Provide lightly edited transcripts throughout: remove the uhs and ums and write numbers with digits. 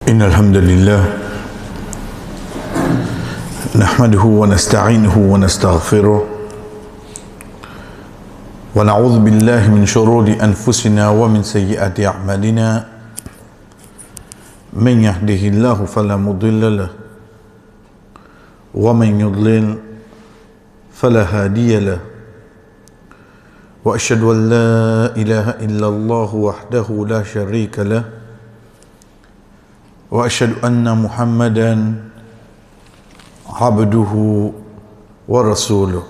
إن الحمد لله نحمده ونستعينه ونستغفره ونعوذ بالله من شرور أنفسنا ومن سيئات أعمالنا من يهده الله فلا مضل له ومن يضلل فلا هادي له وأشهد أن لا إله إلا الله وحده لا شريك له وأشهد أن محمدا عبده ورسوله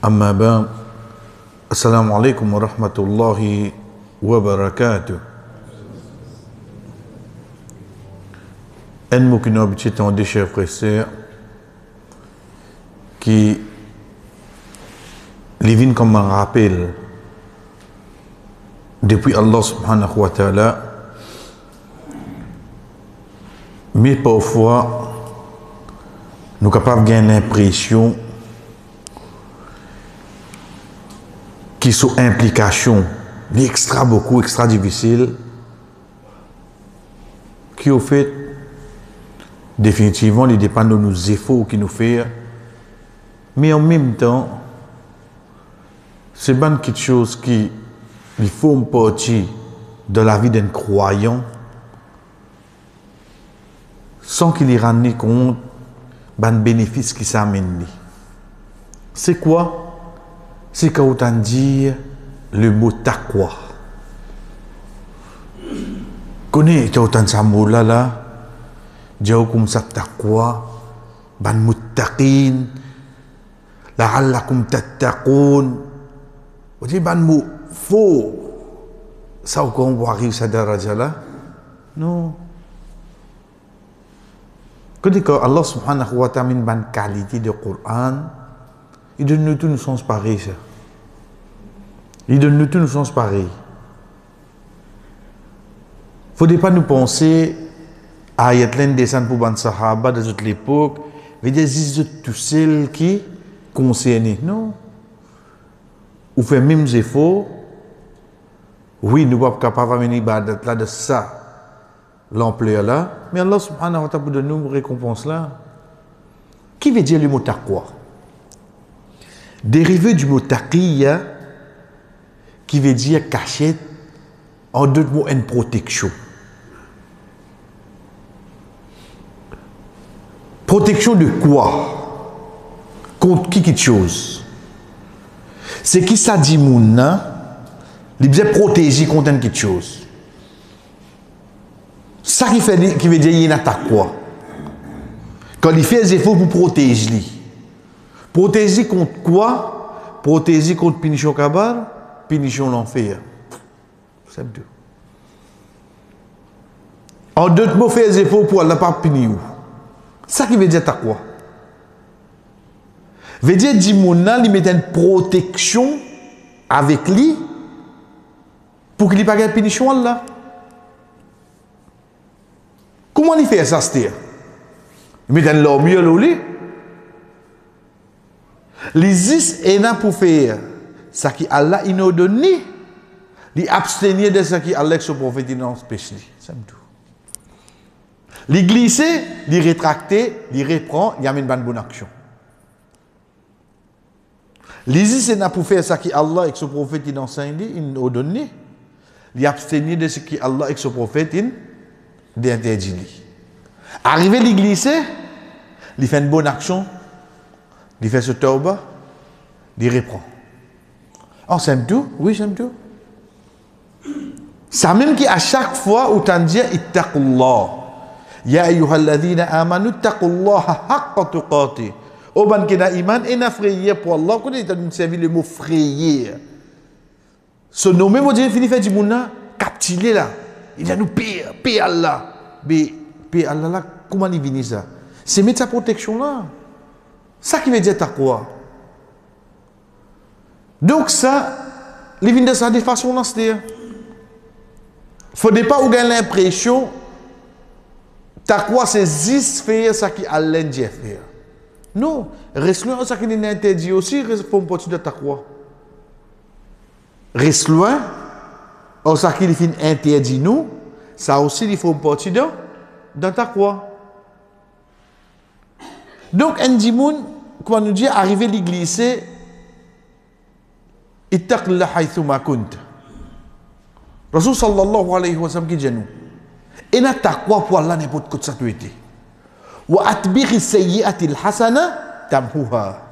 أما بعد السلام عليكم ورحمة الله وبركاته. Un mot qui nous habitue tant de chers frères et sœurs qui les viennent comme un rappel depuis Allah subhanahu wa ta'ala. Mais parfois, nous sommes capables de gagner l'impression qu'ils sont implications, extra beaucoup, extra difficiles, qui au fait, définitivement, ils dépendent de nos efforts qui nous font. Mais en même temps, c'est bien quelque chose qui forme partie de la vie d'un croyant, sans qu'il y rende compte des bénéfices qui s'amènent. C'est quoi? C'est quand on dit le mot taqwa. Connais autant ce mot-là, là, dire comme ça taqwa, ban muttaqin, la'allakum tattaqun. On dit ban mot faux. Ça ou qu'on va arriver à cette daraja-là? Non. Quand Allah subhanahu wa ta'ala une bonne qualité de Coran, il donne nous tous nos sens pareils. Il donne nous tous nos sens pareils. Il ne faut pas nous penser à Ayatlen descend pour ban Sahaba de toute l'époque, mais des tout celles qui concernent. Non. Ou fait même efforts. Oui, nous ne sommes pas capables de venir là de ça. L'ampleur là, mais Allah subhanahu wa ta'ala pour donner une récompense là. Qui veut dire le mot taqwa? Dérivé du mot taqiyya, qui veut dire cachette, en d'autres mots, une protection. Protection de quoi? Contre qui quelque chose? C'est qui ça dit mouna, il veut protéger contre quelque chose. Ça qui veut dire qu'il attaque quoi? Quand il fait des efforts pour protéger lui. Protéger contre quoi? Protéger contre punition cabal, punition l'enfer. C'est tout. En d'autres mots, faire des efforts pour ne pas punir. Ça qui veut dire attaque quoi? Veut dire Dimona lui met une protection avec lui pour qu'il n'y ait pas de punition là. Comment il fait ça, c'est-à-dire? Il met un mieux au lit. Les is est là pour faire ce qui Allah il nous donne, les abstenir de ce qui Allah son prophète il nous empêche. C'est tout. Les glisser, les rétracter, les reprend, il y a une bonne action. Les is est là pour faire ce qui Allah et son prophète il enseigne, il nous donne, les abstenir de ce qui Allah et son prophète il d'interdit. Arrivé à l'église, il fait une bonne action, il fait ce tauba, il reprend. Oh, c'est tout? Oui, c'est tout. Ça même qui à chaque fois où tu dis ittaqullah. Ya ayyuhalladhina amanu ittaqullaha haqqa tuqatih. Au ban qui n'a iman et n'a frayé pour Allah, qu'on est en servi le mot frayer. Ce nom même, il fait du mouna, captilé là. Il a nous paix Allah. Mais paix Allah là, comment il vient ça? C'est mettre sa protection là. Ça qui veut dire taqwa. Donc ça, il vient de ça de façon là, c'est-à-dire. Il ne faudrait pas vous gagner l'impression taqwa c'est juste faire ce qui Allah dit faire. Non, reste loin, ça qui est interdit aussi, reste pour une partie de taqwa. Reste loin, ça qui est interdit nous, ça aussi, il faut une partie dans ta croix. Donc, un dimoun, quand on nous dit arriver à l'église, ittaqillah haythuma kunt. Rasul sallallahu alayhi wa sallam qui dit nous, et n'a taqwa pour Allah n'importe quoi ça tu étais. Wa atbighi sayyi'ati al-hasana tamhuha.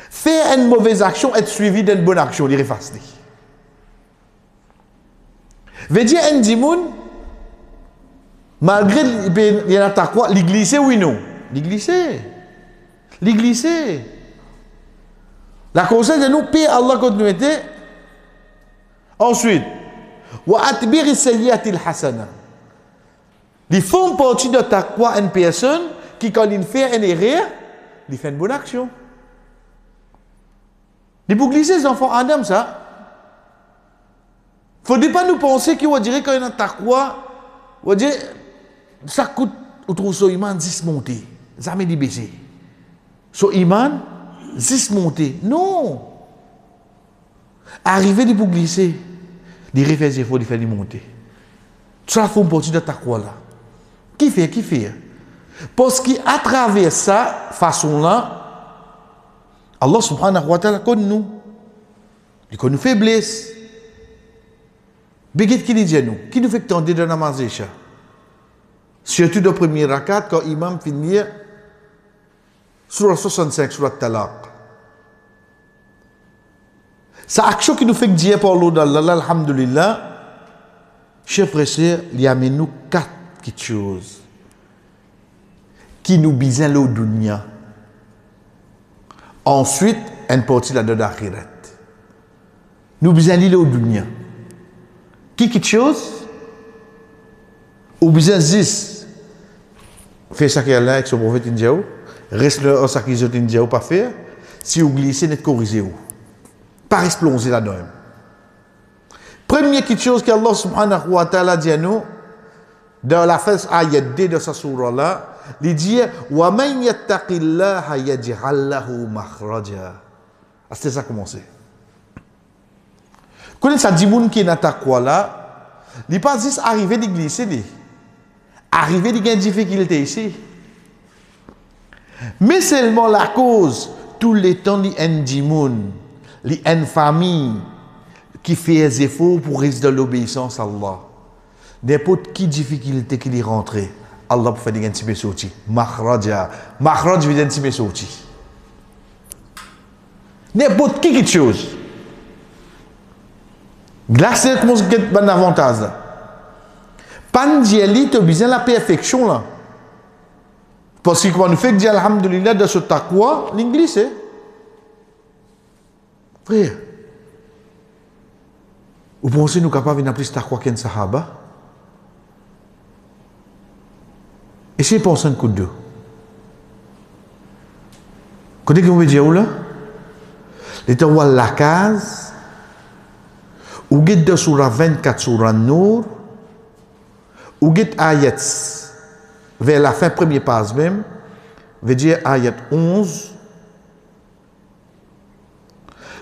Faire une mauvaise action, être suivi d'une bonne action, il efface. Veut dire un dimoun, malgré il y a taqwa, l'église oui non. L'église. La cause de nous, paix Allah continue. Ensuite, wa atbiri sayyi'ati al-hasana. Ils font partie de taqwa une personne qui, quand il fait une erreur, il fait une bonne action. Il faut glisser les enfants Adam, ça. Il ne faut pas nous penser qu'il va dire qu'il y a un taqwa, il va dire, ça coûte, ou trouve son iman 10 monter. Jamais dit baisser. Son iman, 10 monter. Non. Arriver, il faut glisser. Il refait des efforts, il fait monter. Tout ça fait partie de taqwa là. Qui fait? Parce qu'à travers ça, façon-là, Allah subhanahu wa ta'ala connaît nous. Il connaît nos faiblesses. Mais qu'est-ce qu'il dit à nous? Qui nous fait tendre de namaz isha? Surtout dans le premier rakat, quand l'imam finit sur la 65, sur la talaq. Cette action qui nous fait dire par l'eau d'Allah, alhamdulillah, chers frères et sœurs, il y a nous 4 choses qui nous bisent l'eau dunya. Ensuite, une partie de la akhirat. Nous bisons l'eau dunya. Qui chose? Ou bisons 10. Fais ça qu'il y a là avec son prophète indien. Reste là en sacrifice indien pas faire. Si vous glissez, n'est corrigé. Pas exploser là-dedans. Première chose qu'Allah subhanahu wa ta'ala dit à nous, dans la phase ayat 2 de sa surah là, il dit wa man yattaqillaha yaj'al lahu makhraja. C'est ça commencer. Quand ça dit moun qui est dans ta quoi là, il pas juste arriver de glisser lui. Arriver de gagner difficulté ici. Mais seulement la cause tous les temps li en dimoun, li en famille qui fait des efforts pour rester dans l'obéissance à Allah. N'importe qui difficulté qui est rentrée, Allah peut faire des gants sorti. Makhraja. Makhraj veut dire un sorti. N'importe qui quelque chose. Glace comment c'est un avantage là. Pandieli te besoin la perfection là. Parce que quand on fait que dire alhamdulillah de ce taqwa, l'anglais c'est frère. Vous pensez nous capables de plus taqwa qu'un sahaba? Essayez de penser un coup de deux. Quand on veut dire où là? Les temps où la case, ou guide de surah 24 surah Nour, ou guide ayat vers la fin premier passe même, veut dire ayat 11.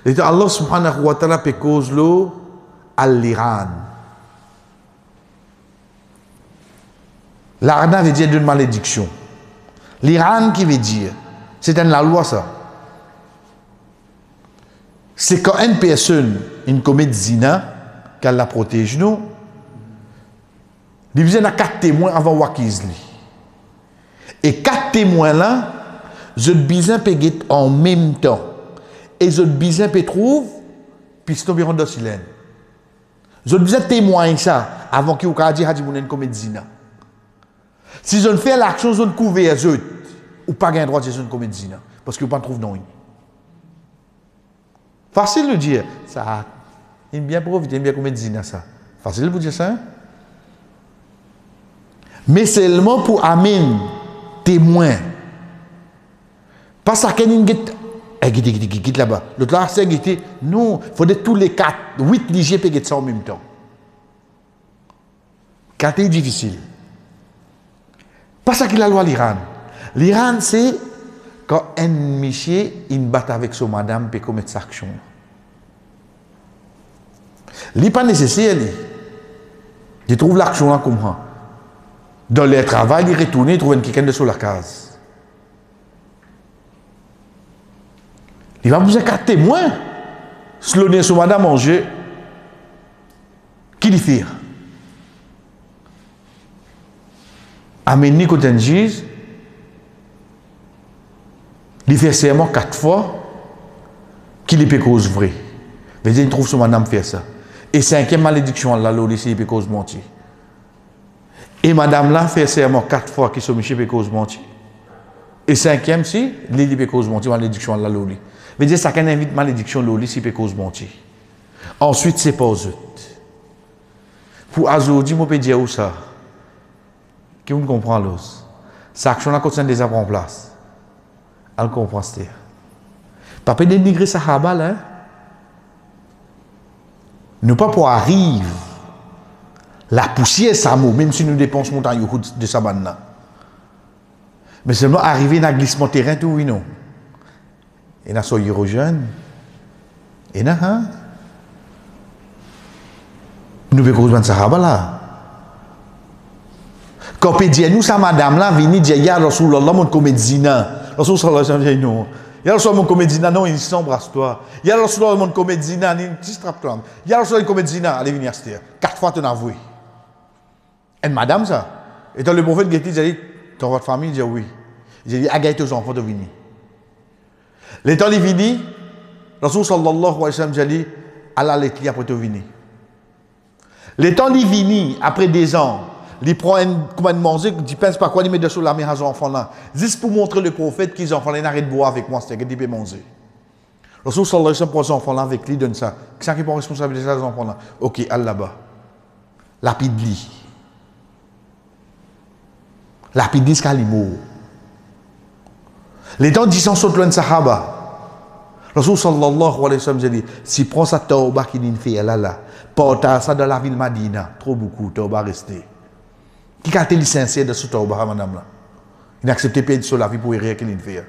Les temps Allah subhanahu wa ta'ala peut cause l'eau à l'Iran. L'Iran veut dire d'une malédiction. L'Iran qui veut dire, c'est dans la loi ça. C'est quand une personne, une commet zina, qu'elle la protège nous, il y a 4 témoins avant Wakizli. Et 4 témoins là, je bizin peut être en même temps. Et je bizin peut trouve, puis c'est environ de silène. Je bizin témoigne ça, avant qu'il y ait dit Hadji Mounen commet zina. Si je ne fais l'action, je ne couvre les autres, ou pas gain droit de une commet zina. Parce que vous ne trouvez pas non. Facile de dire, ça, il bien profité, il bien commettre zina ça. Facile de vous dire ça. Hein? Mais seulement pour amener témoin. Pas ça qu'il y a une là-bas. L'autre là, c'est guité. Non, il faut tous les 4, 8 ligiers pour ça en même temps. 4 est difficile. Pas ça qu'il a la loi l'Iran. L'Iran, c'est quand un monsieur il bat avec son madame pour commettre cette action. Ce n'est pas nécessaire. Ils trouvent l'action là comme ça. Dans leur travail, ils retournent, ils trouvent quelqu'un de sur la case. Il va vous être témoin. Slonner sur madame manger. Qui lui fait? Amener côté un juge. Il fait serment 4 fois. Qui lui peut cause vrai. Il trouve sur madame faire ça. Et 5e malédiction là, le lycée peut cause mentir. Et madame là fait serment 4 fois qui sont monsieur peut cause mentir. Et 5e si, il peut cause mentir, malédiction là, le lycée. Veut dire ça qu'un invite malédiction le lycée peut cause mentir. Ensuite c'est pas aux autres. Pour Azodi, je peux dire où ça. Qui vous comprend l'os. Cette action là continue déjà en place. Elle comprend c'est. Pas peut dénigrer Sahaba là. Nous pas pour arriver la poussière ça mot même si nous dépensons montagne de Saban là. Mais seulement arriver dans glissement terrain tout oui non. Et na so hydrogène. Et na hein. Nous veut cause Sahaba là. Quand on dit nous ça madame là vini dire ya Rasulullah mon comédina. Rasul sallallahu alayhi wa sallam non. Ya Rasulullah mon comédina non il s'embrasse toi. Ya Rasulullah mon comédina il distrape toi. Ya Rasulullah mon comédina allez venir acheter. 4 fois tu as avoué. Et madame ça. Et dans le prophète Géti dit dans votre famille dit oui. Il dit agaille tes enfants de venir. Les temps les vini Rasul sallallahu alayhi wa sallam dit Allah les clés après te venir. Les temps les vini après des ans il prend un commandement, il pense pas quoi, il met dessus la main à ces enfants là. Juste pour montrer le prophète qu'ils enfants là, ils arrêtent de boire avec moi, c'est-à-dire qu'ils peuvent manger. Le Rasul sallallahu alayhi wa sallam prend ces enfants là avec lui, donne ça. Qui c'est qui prend responsabilité de ces enfants là? Ok, allez là-bas. Lapide-li. Lapide-li, c'est calimo. Les temps disant saute loin de Sahaba. Le Rasul sallallahu alayhi wa sallam dit, si prend sa tauba qui n'est fait là, porte ça dans la ville Madina, trop beaucoup, tauba resté. Qui a été licencié de ce tauba, madame là? Il a accepté de payer sur la vie pour y rien qu'il fait.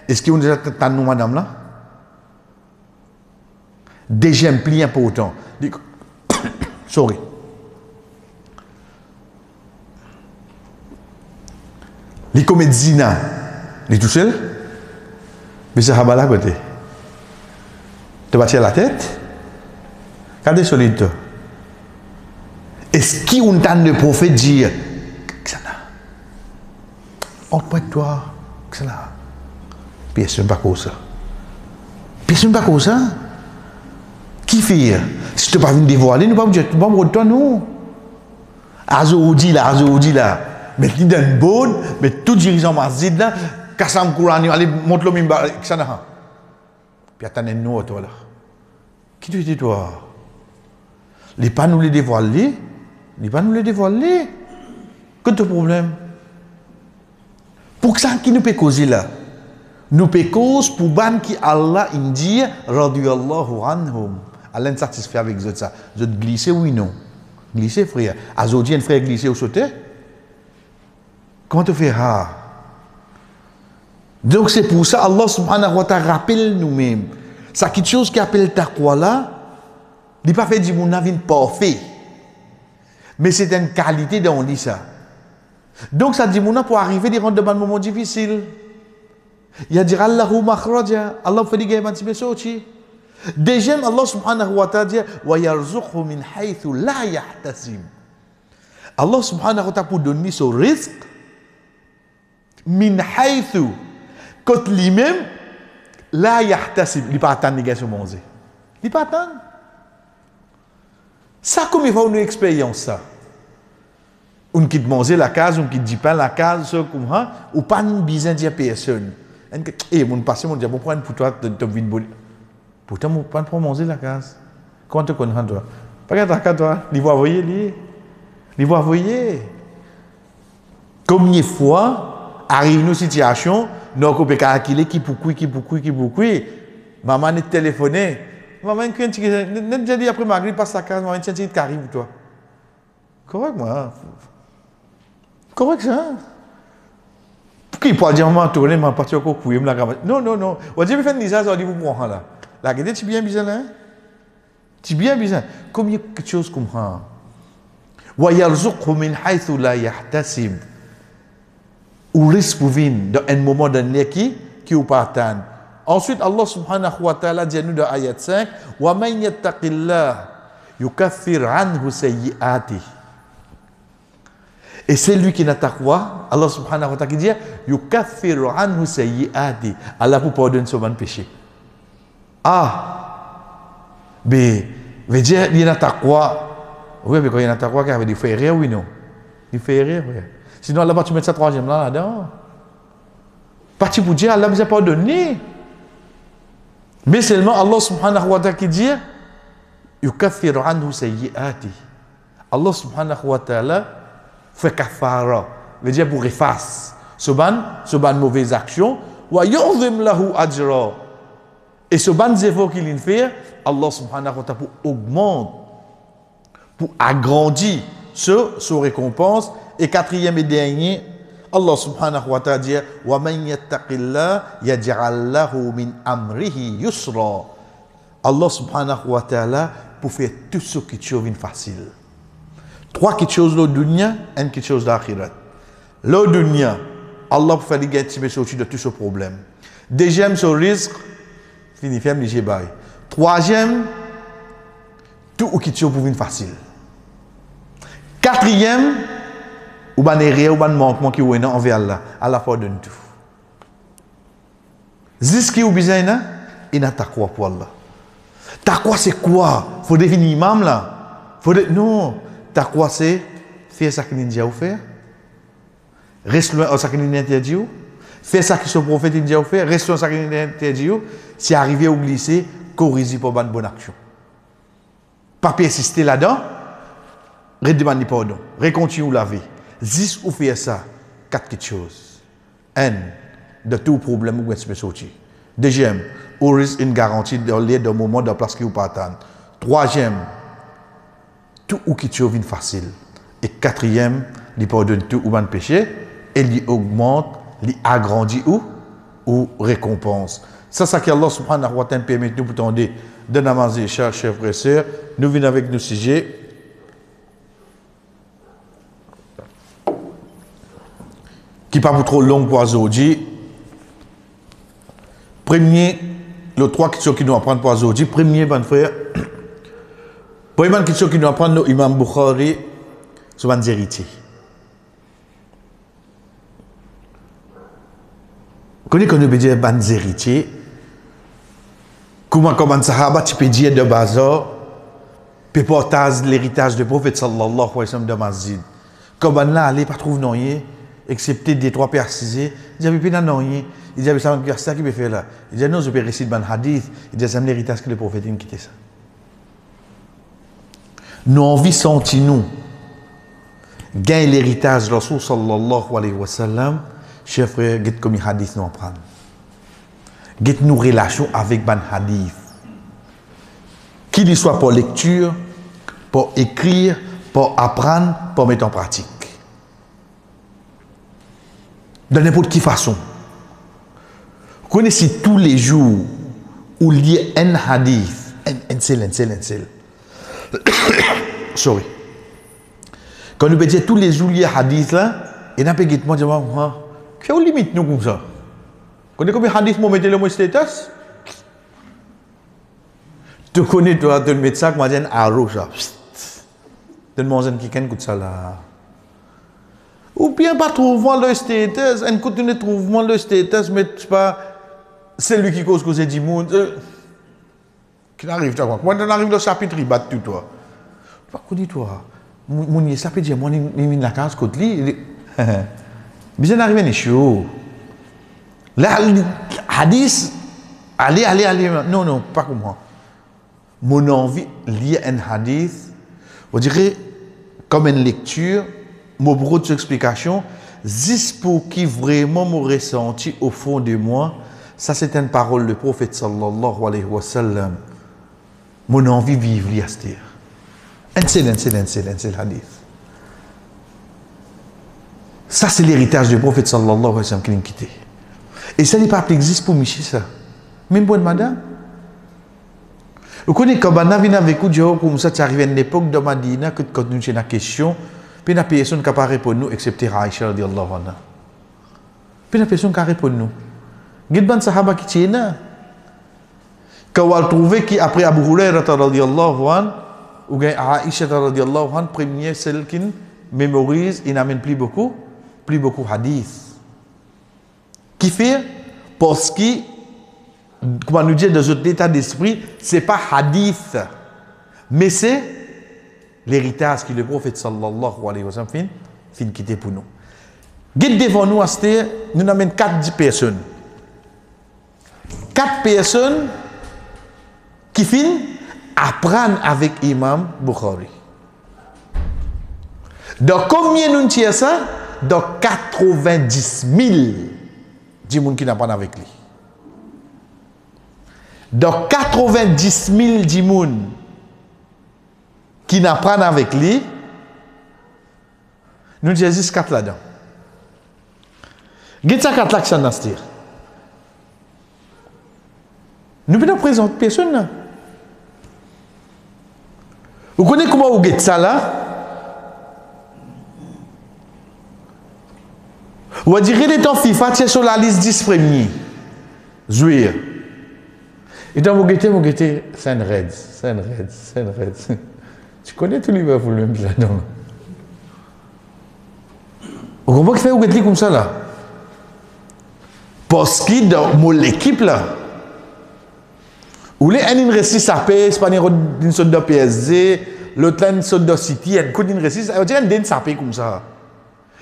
Est-ce qu'il y a déjà tant nous, madame là? Déjà un pli important. Sorry. Les comédiens, les tout seuls, mais c'est Habala à côté. Tu vas tirer la tête? Regardez solide. Est-ce qu'il y a un temps de prophète dire Xana, entre toi, Xana. Personne pas comme ça. Personne pas comme ça. Qui fait? Si tu n'as pas vu dévoiler, nous ne pouvons pas dire, tu ne vas pas me toi, non. Azoudi là. Mais il donne bonne, mais tout dirigeant Mazid là, Kassam Kourani, allez, monte le mimba, Xana. Puis attends, nous, toi là. Qui te dit, toi? Les pas nous les dévoiler. Il va nous le dévoiler. Quel est le problème? Pour ça qui nous peut causer là? Nous peut causer pour ban qui Allah dit radiyallahu anhum. Allah est satisfait avec ça. Vous êtes glissé oui non? Glissé frère. Azodi un frère glissé au sauté? Comment tu fais ça? Donc c'est pour ça Allah subhanahu wa ta'ala rappelle nous-mêmes. Ça quelque chose qui appelle taqwa là, il pas fait du mon avis parfait. Mais c'est une qualité dont on dit ça. Donc ça dit, pour arriver à rendre des moments difficiles, il y a dire Allahu makhraja, Allah fait des gains de sorti. Deuxième, Allah subhanahu wa ta'ala dit wa yarzuqhu min haythu la yahtasib. Allah subhanahu wa ta'ala pour donner son risque min haythu quand lui-même la yahtasib, il pas attendre négation manger. Il pas attendre. Ça, comme il faut une expérience, ça. On quitte manger la case, on quitte du pain la case, comme ça, ou pas une besoin de personne. Et mon passé, mon dit, bon, prendre pour toi, de vie de bol. Pourtant, mon pas pour manger la case. Comment tu connais, toi? Pas qu'à toi, il va envoyer, il va envoyer. Combien de fois, arrive une situation, nous avons calculé qui pour qui. Maman n'est téléphoné. Maman, quand tu dis après Maghrib, passe la case, maman, tiens, tu arrives pour toi. Correct, moi. Correct, ça. Pourquoi il peut dire, maman, tourner, maman, partir au couille, la gamme. Non. On dit, mais faites ça, on dit, vous prenez là. La gueule, tu bien bizarre là? C'est bien bizarre. Comme il y a quelque chose comme ça. Wa yarzuqhu min haythu la yahtasib. Ou risque pour venir dans un moment donné qui ou pas attendre. Ensuite, Allah subhanahu wa ta'ala dit nous dans ayat 5, wa man yattaqillah yukaffir anhu sayyi'ati. Et c'est lui qui n'a taqwa, Allah subhanahu wa ta'ala dit yukaffir anhu sayyi'ati. Allah pour pardonner son péché. Mais veut dire il n'a taqwa. Oui, mais quand il n'a taqwa, il veut faire erreur, oui non. Il fait erreur, oui. Sinon, Allah va tu mettre ça troisième là-dedans. Parti pour dire, Allah vous a pardonné. Mais seulement Allah subhanahu wa ta'ala qui dit, yukaffiru anhu sayyi'ati. Allah subhanahu wa ta'ala fait kafara. Veut dire pour effacer. Soban mauvaise action. Wa yu'zim lahu ajra. Et soban efforts qu'il fait, Allah subhanahu wa ta'ala pour augmenter, pour agrandir son récompense. Et quatrième et dernier, Allah subhanahu wa ta'ala dit wa man yattaqillah yaj'al lahu min amrihi yusra. Allah subhanahu wa ta'ala pour faire tout ce qui est facile. Trois quelque chose de dunya et quelque chose d'akhirat. Le dunya, Allah pour faire des gâteaux sortir de tout ce problème. Deuxième, ce risque, fini, ferme les jébaï. Troisième, tout ce qui est pour facile. Quatrième, ou ban erreur ou ban manquement qui est envers Allah, Allah pardonne tout. Zis qui ou besoin là, il n'a taqwa pour Allah. Taqwa c'est quoi? Faut définir imam là. Non, taqwa c'est faire ça qu'il dit à faire. Reste loin de ça qu'il interdit. Faire ça que son prophète dit à faire, reste loin de ça qu'il interdit. Si arrivé ou glisser, corriger pour bonne action. Pas persister là-dedans, redemander pardon, recontinuer la vie. Si vous faites ça, quatre choses. Un, de tout problème, vous pouvez sortir. Deuxième, vous risquez une garantie de l'aide d'un moment de la place qui vous pas attendre. Troisième, tout ou qui est facile. Et quatrième, il pardonne tout ou ban péché et il augmente, il agrandit ou récompense. C'est ça que Allah subhanahu wa ta'ala permet nous pour tendre de namazer, chers frères et sœurs. Nous venons avec nos sujets. Qui pas pour trop long pour aujourd'hui. Premier, les trois questions qui nous apprennent pour aujourd'hui. Premier, bon frère. Première question qui nous apprend nos imam Bukhari sur les héritiers. Quand on peut dire les héritiers, comment sahaba tu peux dire de bazar, peut porter l'héritage du prophète sallallahu alayhi wa sallam de masjid. Comment là, allez pas trouver non excepté des trois persisés, il n'y avait plus non rien. Il y avait ça qui me fait là. Il dit non, je peux réciter un hadith. Il dit c'est l'héritage que le prophète a quitté ça. Nous envie senti nous gagne l'héritage de Rasul sallallahu alayhi wa sallam. Chers frères, get comme hadith nous apprendre. Get nous relation avec ban hadith. Qu'il soit pour lecture, pour écrire, pour apprendre, pour mettre en pratique. De n'importe quelle façon. Vous connaissez tous les jours où il y a un hadith, un seul. Sorry. Quand nous disons tous les jours il y a un hadith là, et n'a pas dit moi, quelle limite nous comme ça? Vous connaissez combien de hadith moi mettez le mot status? Tu connais toi, tu mets ça, moi j'ai un arrow ça. Donne-moi un qui comme ça là. Ou bien pas trouver le status, et continuer de trouver le status, mais pas c'est lui qui cause que c'est du monde. Qui arrive, tu vois. Quand on arrive au chapitre, il bat tout toi. Pas qu'on dit toi. Mon ça peut dire, moi, il la case côté lui. Bien arrivé, il est chaud. Là, hadith, allez. Non, pas comme moi. Mon envie, lire un hadith, on dirait comme une lecture. Mon beaucoup d'explications, juste pour qui vraiment m'a ressenti au fond de moi, ça c'est une parole du prophète sallallahu alayhi wa sallam. Mon envie de vivre l'yastir. Un seul hadith. Ça c'est l'héritage du prophète sallallahu alayhi wa sallam qui l'a quitté. Et ça n'est pas existe pour Michi ça. Même bonne madame. Vous connaissez quand on a vu avec vous, comme ça, tu arrives à une époque de Madina, que quand nous avons une question, puis il y a personne qui n'a pas répondu nous, excepté Aïcha radiallahu anha. Puis il y a personne qui a répondu nous. Il y a des sahaba qui tiennent là. Quand on a trouvé qu'après Abu Hurairah radiallahu anha, ou Aïcha radiallahu anha, première celle qui mémorise, il n'amène plus beaucoup hadith. Qui fait? Parce que, comment nous dire, dans notre état d'esprit, ce n'est pas hadith, mais c'est l'héritage que le prophète sallallahu alayhi wa sallam fin quitté pour nous. Guide devant nous, nous amène 4 personnes. 4 personnes qui finissent apprendre avec Imam Bukhari. Dans combien nous tient ça? Dans 90 000 du monde qui n'apprend avec lui. Dans 90 000 du monde qui n'apprend avec lui, nous avons juste 4 là-dedans. Qu'est-ce que 4 là qui sont dans ce tir? Nous ne présentons personne là. Vous connaissez comment vous avez ça là? Vous direz les temps FIFA, tu es sur la liste 10 premiers. Jouir. Et donc, vous guettez, Saint Reds. Tu connais tout Liverpool même là-dedans. Vous comprenez que vous guettez comme ça là? Parce que dans mon équipe là, où les uns restent sapés, c'est pas une sorte de PSG, l'autre là une sorte de City, une côte une restent, on dirait une sapé comme ça.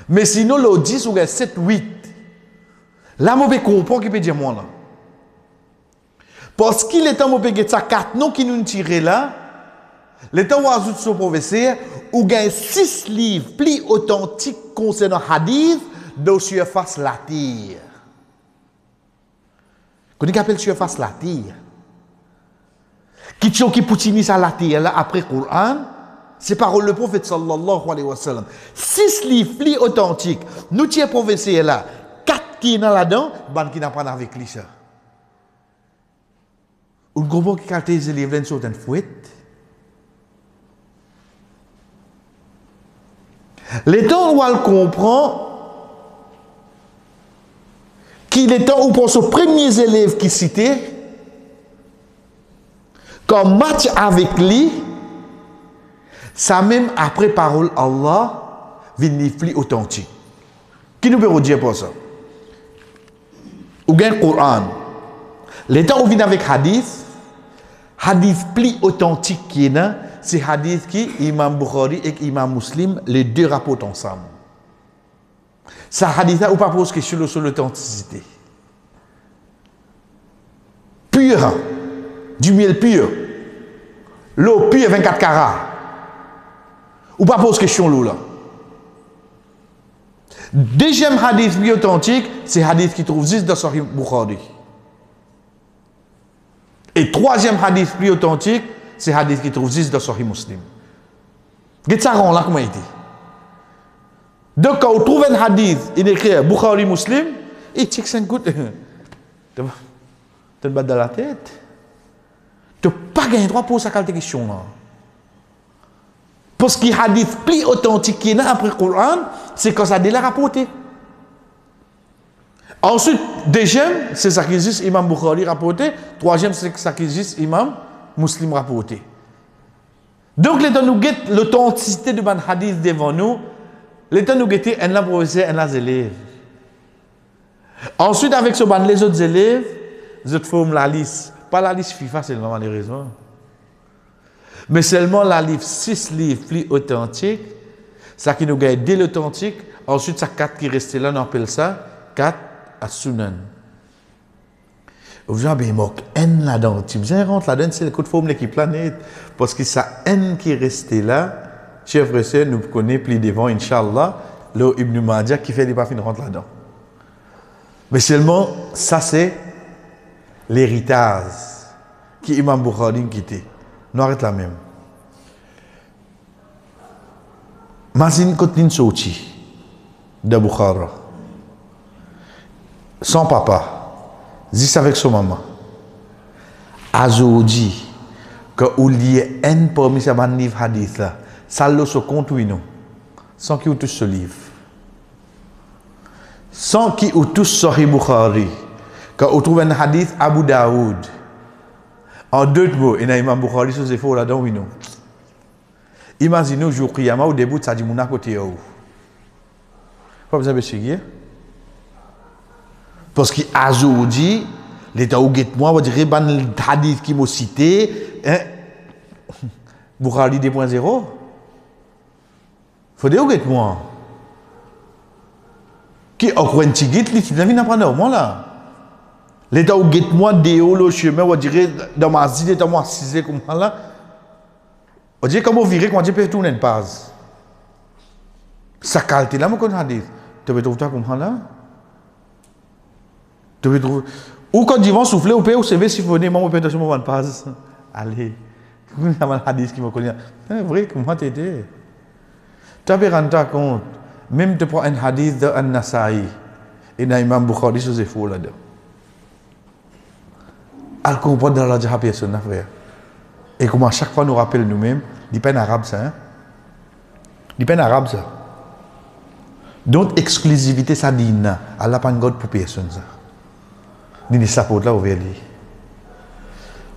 Mais sinon, le 10 ou 7, 8. Là, je peux comprendre qui peut dire moi là. Parce qu'il est temps de faire 4 noms qui nous tirent là, le temps où ajoute ce professeur, ou gagne 6 livres plus authentiques concernant hadith de surface la terre. Qu'on appelle surface la terre. Qui poutine ça la terre là après le Coran, c'est parole le prophète sallallahu alayhi wa sallam. 6 livres plus authentiques. Nous tiens professeur là, 4 qui sont là-dedans, ban qui n'apprennent avec lui ça. Ou le groupe qui a les élèves sont une fouette. Les temps où elle comprend qu'il est temps où pour ses premiers élèves qui citaient, comme match avec lui, ça même après parole Allah, vient plus authentique. Qui nous peut dire pour ça? Ou bien le Coran. Les temps où vient avec hadith plus authentique qui est là, c'est hadith qui Imam Bukhari et Imam Muslim, les deux rapportent ensemble. Ça hadith là, ou pas pose question sur l'authenticité. Pur, du miel pur, l'eau pure 24 carats. Ou pas pose question l'eau là. Deuxième hadith plus authentique, c'est hadith qui trouve juste dans Sahih Bukhari. Et troisième hadith plus authentique, c'est hadith qui trouve juste dans Sahih Muslim. Qu'est-ce que ça rend là comment il dit? Donc quand on trouve un hadith, il écrit Bukhari Muslim, il check 5 gouttes. Tu te bats dans la tête. Tu n'as pas gagné droit pour sa question là. Parce que le hadith plus authentique qui est là après le Coran, c'est quand ça a déjà rapporté. Ensuite, deuxième, c'est ça qui existe Imam Bukhari rapporté. Troisième, c'est ça qui existe Imam Muslim rapporté. Donc, l'état nous guette l'authenticité de mon hadith devant nous. L'état nous guette un professeur, un élève. Ensuite, avec ce ban, les autres élèves, les autres forment la liste. Pas la liste FIFA seulement, malheureusement. Mais seulement la liste 6 livres plus authentiques. Ça qui nous gagne dès l'authentique. Ensuite, ça 4 qui restent là, on appelle ça 4 as-sunan. Vous avez moque N là-dedans. Tu me rentre là-dedans, c'est le coup de forme qui planète. Parce que ça N qui est resté là, chers frères et sœurs, nous connaissons plus devant, Inch'Allah, le Ibn Majah qui fait des parfums rentre là-dedans. Mais seulement, ça c'est l'héritage qui Imam Bukhari quitté. Nous arrêtons là même. Mazin Kotlin Sochi de Bukhara. Son papa, dis avec son maman. Azoudi, que ou lié un parmi ces livres hadith là, ça le se compte oui non, sans qu'il touche ce livre, sans qu'il touche Sahih Bukhari, quand on trouve un hadith Abu Daoud, en deux mots, il y a Imam Bukhari sur ces faux là-dedans oui non. Imaginez au jour Qiyama au début de ça dit mon à côté où, pas besoin de seguir, parce qu'aujourd'hui l'état où guette moi, on dirait ban hadith qui m'a cité, hein, Bukhari 2.0. Faut dire où guette moi. Qui a quoi un petit guette, il vient d'apprendre au moins là. L'état où guette moi, déo le chemin, on dirait dans ma vie, l'état moi assisé comme ça là. On dirait comment virer quand tu peux tourner une page. Ça qualité là, moi qu'on hadith. Tu peux trouver ça comme ça là. Tu peux trouver. Ou quand ils vont souffler, on peut observer si vous venez, moi, on peut sur mon passe. Allez, il y a un hadith qui me connaît. C'est vrai, comment t'aider? Tu peux rendre compte, même tu prends un hadith de An-Nasa'i, et d'un imam Bukhari, c'est faux là-dedans. Elle comprend dans la Jaha personne, frère. Et comment à chaque fois nous rappelle nous-mêmes, il n'est pas arabe ça. Hein? Il n'est pas arabe ça. Donc, exclusivité, ça dit, elle n'a pas de God pour personne ça. Ni des sapotes là, ouvert lui.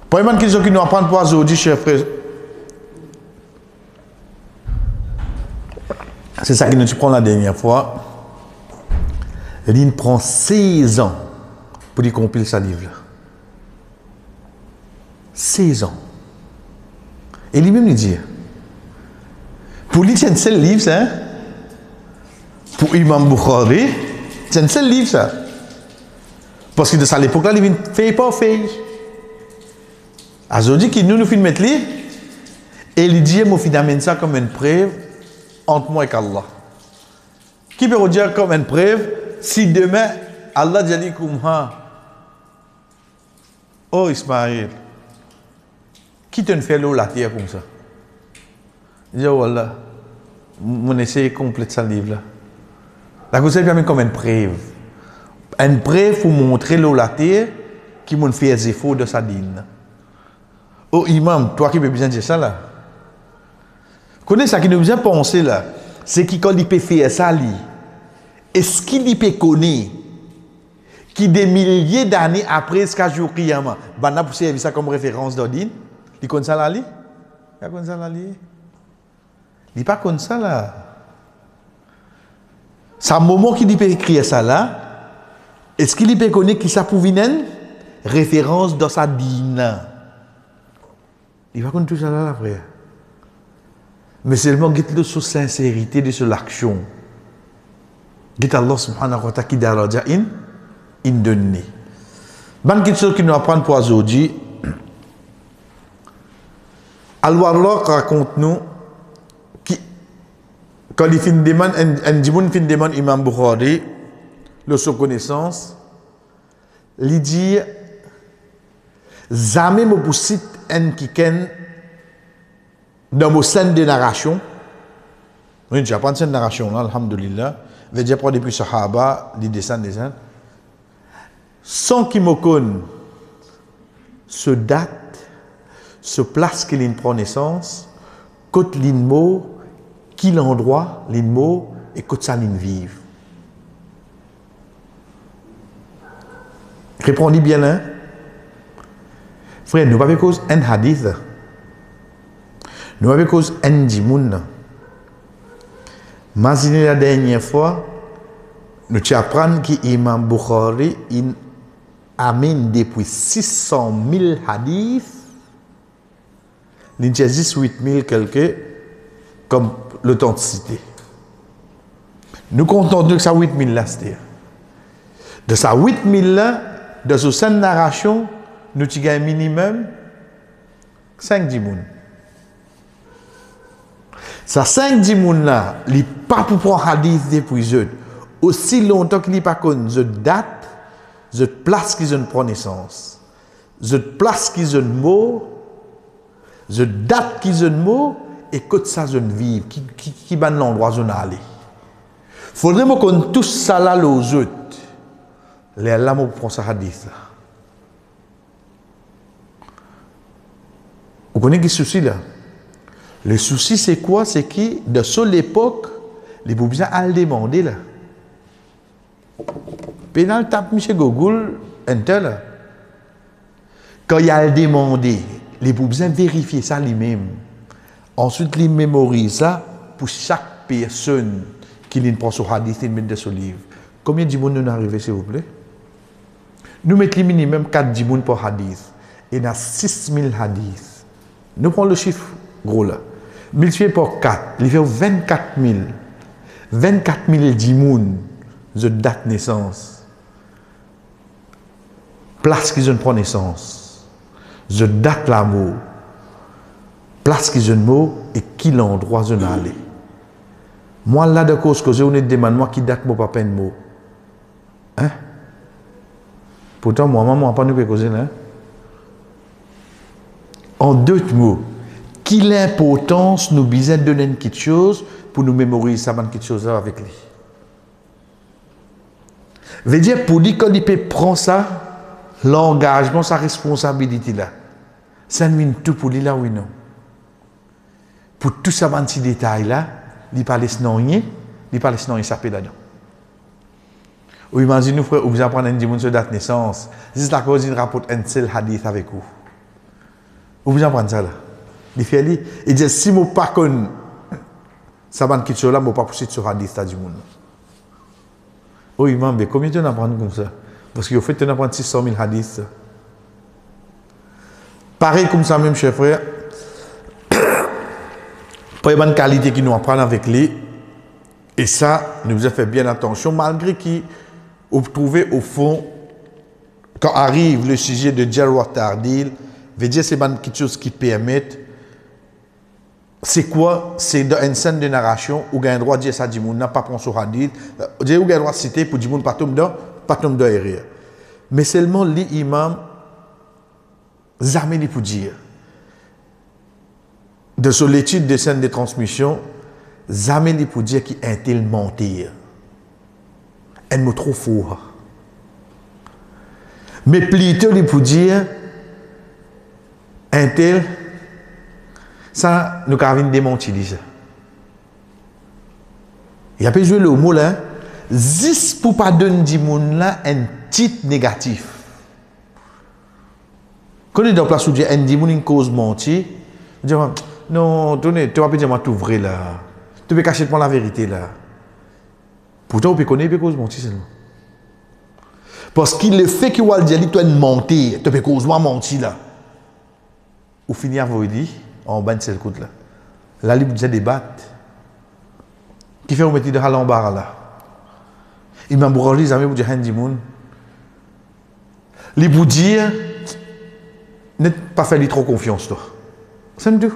Première question qui nous apprend pour aujourd'hui, chers frères. C'est ça qui nous prend la dernière fois. Il prend 16 ans pour qu'il compile sa livre là. 16 ans. Et lui-même lui dit, pour lui, c'est un seul livre, ça. Hein? Pour Imam Bukhari, c'est un seul livre, ça. Parce que de ça, l'époque-là, il ne fait pas fait. Aujourd'hui, qui nous filme mettre lui, et il dit, moi, je d'amener ça comme une preuve entre moi et Allah. Qui peut dire comme une preuve, si demain, Allah dit comme ça, oh Ismaël, qui te fait l'eau la terre comme ça? Il dit, oh Allah, mon essai complète ce livre-là. La chose est comme une preuve. Une preuve pour montrer l'eau la terre qui m'a fait des efforts de sa dîne. Oh imam, toi qui peux bien dire ça là. Connais ça qui nous vient penser là. C'est qui quand il peut faire ça lui. Est-ce qu'il peut connaître qui des milliers d'années après ce qu'a jour Qiyama, ben a pour servir ça comme référence d'ordine. Il connaît ça là lui? Il connaît ça là lui? Il pas comme ça là. C'est un moment qu'il peut écrire ça là. Est-ce qu'il peut connaître qui ça pour venir? Référence dans sa dîne. Il va connaître tout ça là, frère. Mais seulement guette-le sur sincérité de sur l'action. Guette Allah subhanahu wa ta'ala qui daraja in donne. Bonne question qui nous apprend pour aujourd'hui. Al-Warraq raconte-nous quand il fin demande fin demande Imam Bukhari le sous connaissance, il dit jamais me poussit un kiken dans mon scène de narration. Oui, j'ai pas une scène de narration là, alhamdulillah. Je vais prendre depuis Sahaba, les dessins des gens, sans qu'il me connaisse ce date, ce place qu'il prend naissance, côté l'in qui l'endroit, l'in et côté ça l'in vive. Répondez bien là. Frère, nous n'avons pas cause un hadith. Nous avons cause un djimoun. Imaginez la dernière fois, nous apprenons qu'Imam Bukhari amène depuis 600 000 hadiths. Il y a 18 000 quelques comme l'authenticité. Nous comptons que ça 8 000 là, c'est-à-dire. De ça 8 000 là, de ce scène narration, nous avons minimum 5 djimoun. Ça 5 djimoun là, il n'est pas pour prendre hadith depuis eux. Aussi longtemps qu'il n'est pas connu, je date, je place qu'ils ont pris naissance. Je place qu'ils ont mot, je date qu'ils ont mot, et que ça je vive, qui va dans l'endroit où je aller. Faudrait qu'on touche ça là aux autres. Les là, on prend ça hadith là. Vous connaissez quel souci là? Le souci, c'est quoi? C'est que, de cette l'époque, les boubins à le demander là. Pénal tape M. Google, enter là. Quand il a le demandé, les boubins vérifier ça lui-même. Ensuite, ils mémorisent ça pour chaque personne qui prend son hadith et met de ce livre. Combien de monde nous arrivons, s'il vous plaît? Nous mettons le minimum 4 dimoun par hadith. Et il y a 6000 hadiths. Nous prenons le chiffre gros là. Multiplié par 4, il fait 24 000. 24 000 dimoun de date de naissance. Place qu'ils ont pris naissance. De date l'amour. Place qu'ils ont mot et qui l'endroit où ils ont allé. Moi là de cause que je vous demande moi qui date mon papa de mot. Hein? Pourtant, moi, maman n'a pas nous causer là. En deux mots, quelle importance nous besoin de donner quelque chose pour nous mémoriser ça, quelque chose avec lui. Veut dire, pour lui, quand il peut prendre ça, l'engagement, sa responsabilité là, ça nous tout pour lui là, oui, non. Pour tout ça, petit détail là, il parle de il parle de ça peut là-dedans. Ou imaginez-vous, frère, vous apprenez une dimension de date de naissance. C'est la cause d'une rapporte un seul hadith avec vous. Ou vous apprenez ça là. Il fait lui, il dit si je ne pas connais ça va quelque chose là, je ne vais pas pousser sur hadith là du monde. Oui, mais combien de temps apprendre comme ça? Parce qu'il fait tu apprendre 600 000 hadiths. Pareil comme ça même, chers frères. Pour une qualité qui nous apprend avec lui. Et ça, nous avons fait bien attention, malgré qu'il vous trouvez au fond, quand arrive le sujet de Jarwah Tardil, veut dire c'est quelque chose qui permet, c'est quoi? C'est dans une scène de narration où il y a un droit de dire ça, dit n'a pas prendre sur hadith, où il y a un droit de citer pour dire pas tomber dans derrière. Mais seulement l'imam, jamais pour dire. De sur l'étude des scènes de transmission, jamais pour dire qu'il est un tel mentir. Elle me trouve fou. Mais plutôt pour dire un tel, ça nous avons démenti déjà. Il a pas joué le mot là, juste pour pas donner du monde là un titre négatif. Quand on est dans la place où un monde une cause mentir, on dit non, tu vas pas dire tout vrai là. Tu peux cacher la vérité là. Pourtant, on peut connaître cause mentir seulement. Parce qu'il le fait que tu dire tu es mentir, tu peux cause mentir là. Ou finir vous dire en bas de ce coup là. Là, il y a des battes. Qui fait un métier de halambar là. Il m'a bourré les amis pour dire Handy Moon. Les pour dire ne pas faire trop confiance toi. C'est tout.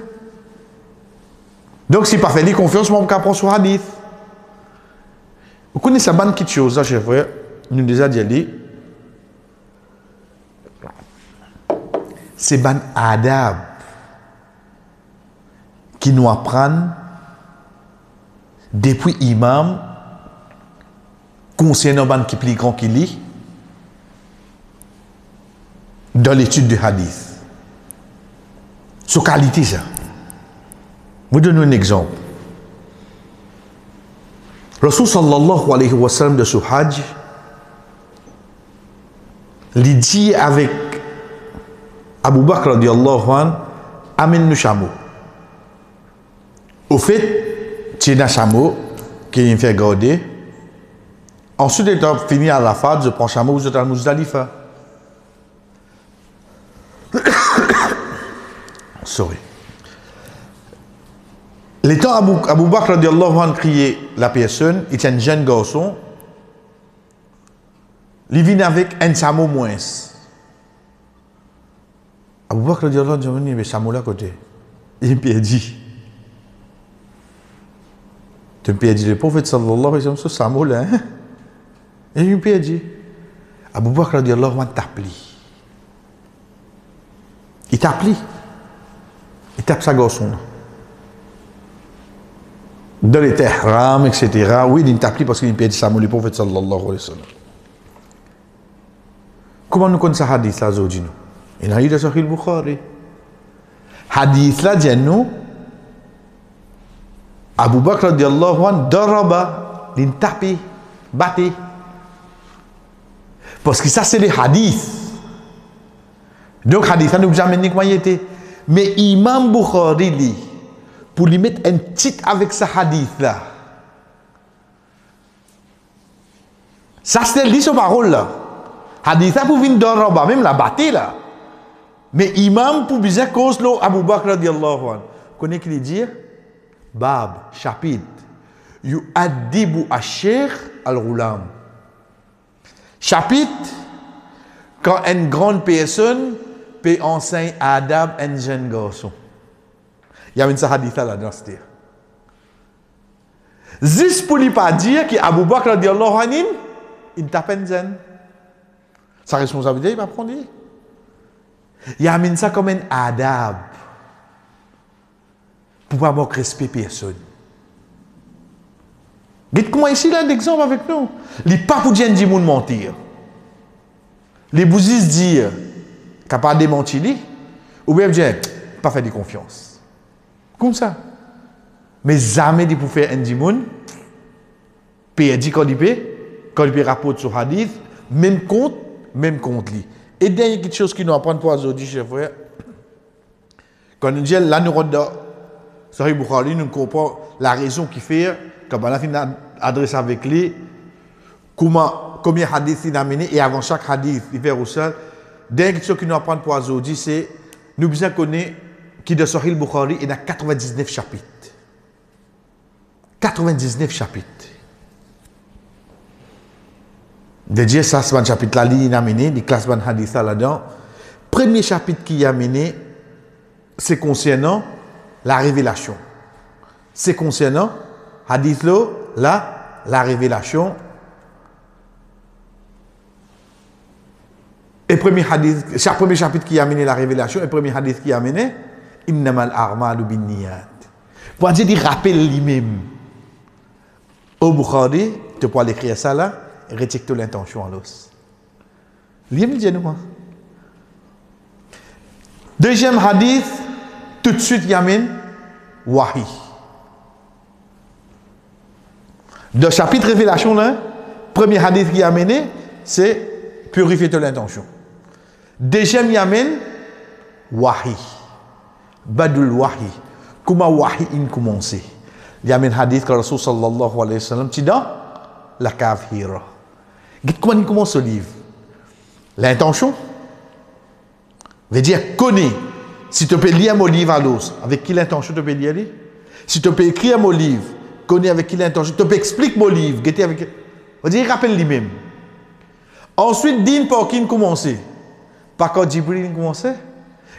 Donc si pas faire confiance, moi je prends sur hadith. Vous connaissez ça bonne petite chose, chers frères. Nous déjà dit c'est ban adab qui nous apprennent depuis imam concernant ban qui plus grand qui lit dans l'étude du hadith. Sur qualité ça. Je vous donne un exemple. Rasul sallallahu alayhi wa sallam de ce hajj, il dit avec Abu Bakr radiallahu anhu, amène-nous chameau. Au fait, tu as un chameau qui me fait garder. Ensuite, étant fini à la fin, je prends le chameau, je t'en Muzdalifa. Sorry. L'étant Abu Bakr radiallahu anhu criait la personne, il était un jeune garçon, il vient avec un chameau moins. Abu Bakr radiallahu anhu dit, mais chameau là côté. Il me dit, tu me dit le prophète sallallahu alayhi wa sallam, ce chameau là, hein? Et il me dit, Abu Bakr radiallahu anhu t'appelle. Il t'appelle. Il tape sa garçon. Dans les terres, etc. Oui, il t'appelle parce qu'il me dit ça, le prophète sallallahu alayhi wa sallam. Comment nous connaissons ça hadith là aujourd'hui? Il a eu de Sahih Bukhari. Hadith là, dit nous, Abu Bakr radiallahu anhu, daraba, il tapé, batté. Parce que ça, c'est les hadiths. Donc, hadith, ça nous jamais dit comment il était. Mais Imam Bukhari dit, pour lui mettre un titre avec ce hadith là, ça, c'est lui, son parole là. Hadith là, pour venir daraba, même la batté là. Mais Imam, pour bien cause l'eau, Abu Bakr radiallahu anhu, connaît qu'il dit, Bab, chapitre, Yu'addibu ash-shaykh al-ghulam. Chapitre, quand une grande personne peut enseigner adab à un jeune garçon. Il y a une hadith là-dedans, c'est-à-dire. Juste pour ne pas dire qu'Abu Bakr radiallahu anhu, il tape un jeune. Sa responsabilité, il va prendre. Il y a ça comme un adab. Pour ne pas manquer respect personne. Dites comment ici, là, d'exemple avec nous. Il n'est pas pour dire un monde mentir. Les bousistes dire capable de mentir, ou bien dire pas faire de confiance. Comme ça. Mais jamais dit pour faire un monde, dit quand il peut rapporter sur hadith, même compte lui. Et dernière quelque chose qui nous apprend pour aujourd'hui, chers frères, quand nous disons là, nous regardons Sahih Bukhari, nous comprenons la raison qui fait, quand on a fini d'adresser avec lui, combien de hadiths il a mené, et avant chaque hadith, il fait au sol. Dernière quelque chose qui nous apprend pour aujourd'hui, c'est, nous besoin connaître qui de Sahih Bukhari, il y a 99 chapitres. 99 chapitres. De dire ça, c'est un chapitre là, il a mené, il classe un hadith là-dedans. Premier chapitre qu'il a mené, c'est concernant la révélation. C'est concernant, hadith là, la révélation. Et premier hadith, chaque premier chapitre qui a mené la révélation, et premier hadith qui a mené, innamal a'malu binniyat. Pour dire, il rappelle lui-même. Au Bukhari, tu peux l'écrire ça là, retire toute l'intention à l'os. Lui-même dit nous. Deuxième hadith, tout de suite, il amène wahi. Dans le chapitre révélation là, premier hadith qui a mené, c'est purifier toute l'intention. Deuxième, il amène wahi. Badul wahi. Comment wahi in commencé? Il amène hadith que Rasul sallallahu alayhi wa sallam, tu dans la cave hira. Comment il commence ce livre? L'intention veut dire connais. Si tu peux lire mon livre à l'os, avec qui l'intention tu peux lire? Si tu peux écrire mon livre, connais avec qui l'intention, tu peux expliquer mon livre, avec. On dit, rappelle lui-même. Ensuite, din par qui il commence. Par quand Jibril commence.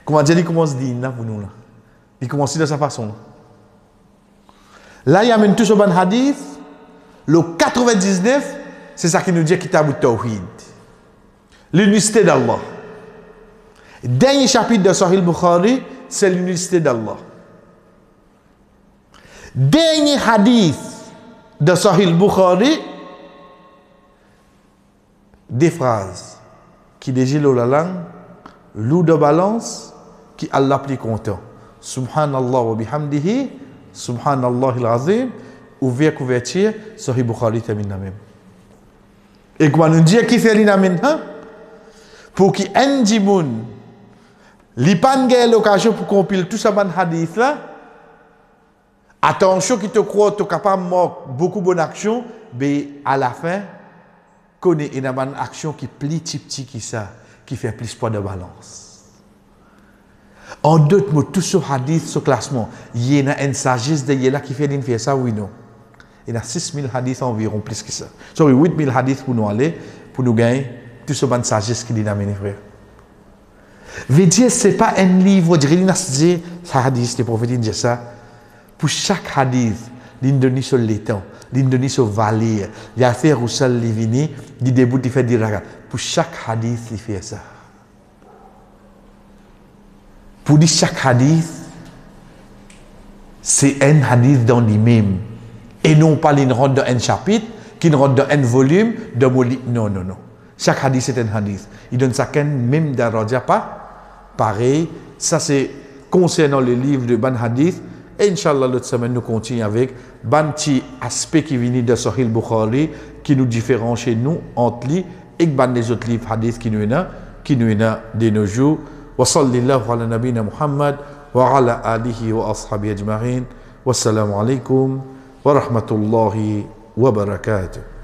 Comment dire, il commence din là pour nous là. Il commence de sa façon. Là, il y a même tout ce bon hadith. Le 99, c'est ça qui nous dit Kitab al-Tawhid. L'unicité d'Allah. Dernier chapitre de Sahih Bukhari, c'est l'unicité d'Allah. Dernier hadith de Sahih Bukhari, des phrases qui déjilent la langue, l'eau de balance, qui Allah plus content. Subhanallah wa bihamdihi, Subhanallah al-Azim, ouvert couverture, Sahih Bukhari termine la même. Et quand on dit qui fait l'inamène, pour qu'il y ait un dimoun, il pas l'occasion pour compiler tout ça dans hadith là. Attention qui te croit, tu es capable de faire beaucoup de bonnes actions, mais à la fin, connaît une action qui est plus petit que ça, qui fait plus poids de balance. En d'autres mots, tout ce hadith, ce classement, il y a une sagesse de là qui fait faire ça, oui, non. Il y a 6000 hadiths environ, plus que ça. Sorry, 8000 hadiths pour nous aller, pour nous gagner, tout ce bonne sagesse qui dit amené, frère. Veut dire, ce n'est pas un livre, je dirais, c'est un hadith, les prophètes disent ça. Pour chaque hadith, il donne sur l'étang, il donne sur valeur, il y a fait Roussel Livini, il débute, il fait des ragas. Pour chaque hadith, il fait ça. Pour dire chaque hadith, c'est un hadith dans lui-même. Et non pas une rentre dans un chapitre, qui rentre dans un volume, de non, non, non. Chaque hadith, c'est un hadith. Il donne ça même dans Raja pas pareil. Ça, c'est concernant le livre de Ban Hadith. Et Inch'Allah, l'autre semaine, nous continuons avec ban petit aspect qui vient de Sahih Bukhari, qui nous différencie nous entre lui et ban les autres livres hadith qui nous est de nos jours. Wa sallallahu ala nabina Muhammad wa ala alihi wa ashabi ajma'in. Wassalamu alaikum wa rahmatullahi wa barakatuh.